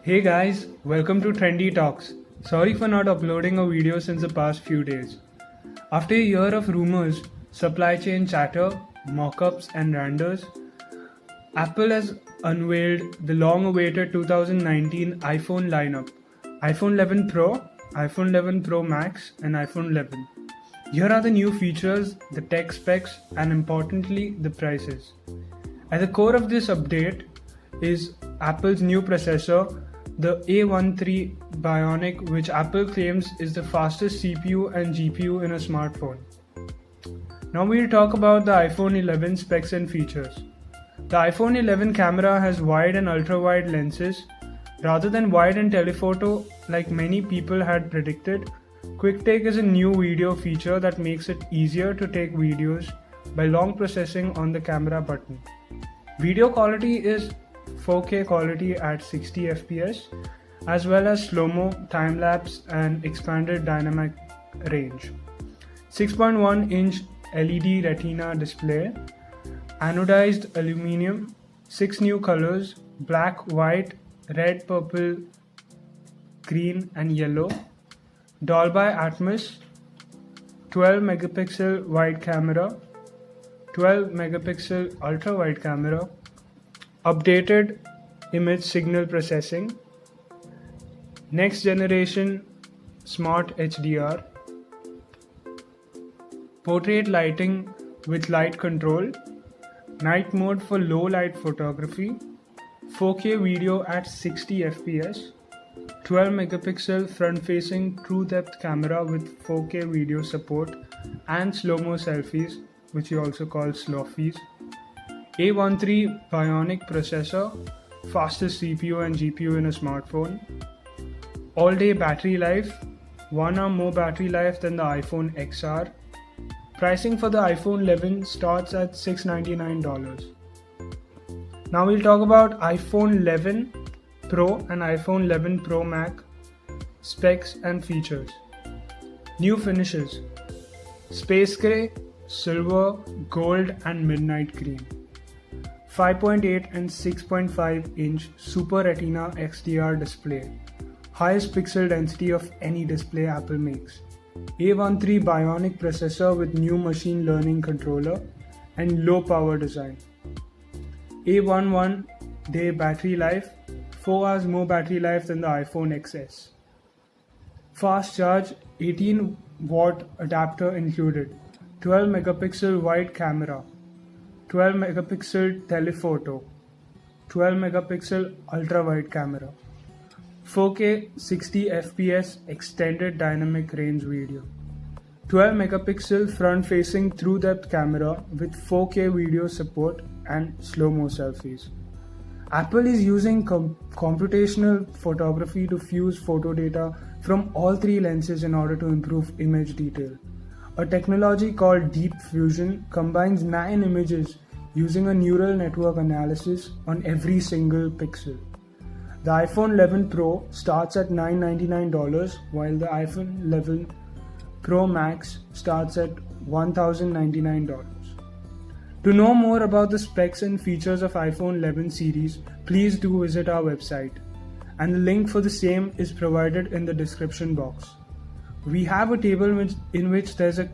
Hey guys, welcome to Trendy Talks. Sorry for not uploading a video since the past few days. After a year of rumors, supply chain chatter, mock-ups and renders, Apple has unveiled the long-awaited 2019 iPhone lineup: iPhone 11 Pro, iPhone 11 Pro Max and iPhone 11. Here are the new features, the tech specs and importantly the prices. At the core of this update is Apple's new processor, the A13 Bionic, which Apple claims is the fastest CPU and GPU in a smartphone. Now we'll talk about the iPhone 11 specs and features. The iPhone 11 camera has wide and ultra-wide lenses. Rather than wide and telephoto like many people had predicted, QuickTake is a new video feature that makes it easier to take videos by long processing on the camera button. Video quality is 4K quality at 60 fps, as well as slo-mo, time-lapse and expanded dynamic range. 6.1-inch LED Retina display, anodized aluminum, 6 new colors: black, white, red, purple, green and yellow. Dolby Atmos, 12 megapixel wide camera, 12 megapixel ultra wide camera, updated image signal processing, next generation smart HDR, portrait lighting with light control, night mode for low light photography, 4K video at 60 fps, 12 megapixel front facing TrueDepth camera with 4K video support and slow-mo selfies, which we also call slofies. A13 Bionic processor, fastest CPU and GPU in a smartphone. All-day battery life, 1 hour more battery life than the iPhone XR. Pricing for the iPhone 11 starts at $699. Now we'll talk about iPhone 11 Pro and iPhone 11 Pro Max specs and features. New finishes: space gray, silver, gold and midnight green. 5.8 and 6.5 inch Super Retina XDR display, highest pixel density of any display Apple makes. A13 Bionic processor with new machine learning controller and low power design. A11 day battery life, 4 hours more battery life than the iPhone XS. Fast charge, 18 watt adapter included. 12 megapixel wide camera, 12 megapixel telephoto, 12 megapixel ultra wide camera, 4K 60 fps extended dynamic range video, 12 megapixel front facing TrueDepth camera with 4K video support and slow-mo selfies. Apple is using computational photography to fuse photo data from all three lenses in order to improve image detail. A technology called Deep Fusion combines 9 images using a neural network analysis on every single pixel. The iPhone 11 Pro starts at $999, while the iPhone 11 Pro Max starts at $1,099. To know more about the specs and features of iPhone 11 series, please do visit our website, and the link for the same is provided in the description box. We have a table in which there's a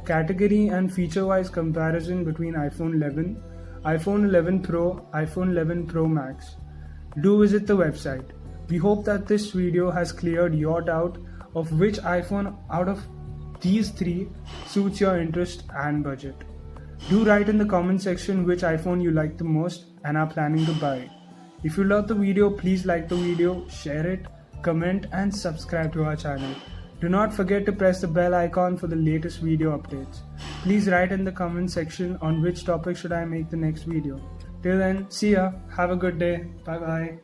category and feature-wise comparison between iPhone 11, iPhone 11 Pro, iPhone 11 Pro Max. Do visit the website. We hope that this video has cleared your doubt of which iPhone out of these three suits your interest and budget. Do write in the comment section which iPhone you like the most and are planning to buy. If you love the video, please like the video, share it, comment and subscribe to our channel. Do not forget to press the bell icon for the latest video updates. Please write in the comment section on which topic should I make the next video. Till then, see ya, have a good day, bye bye.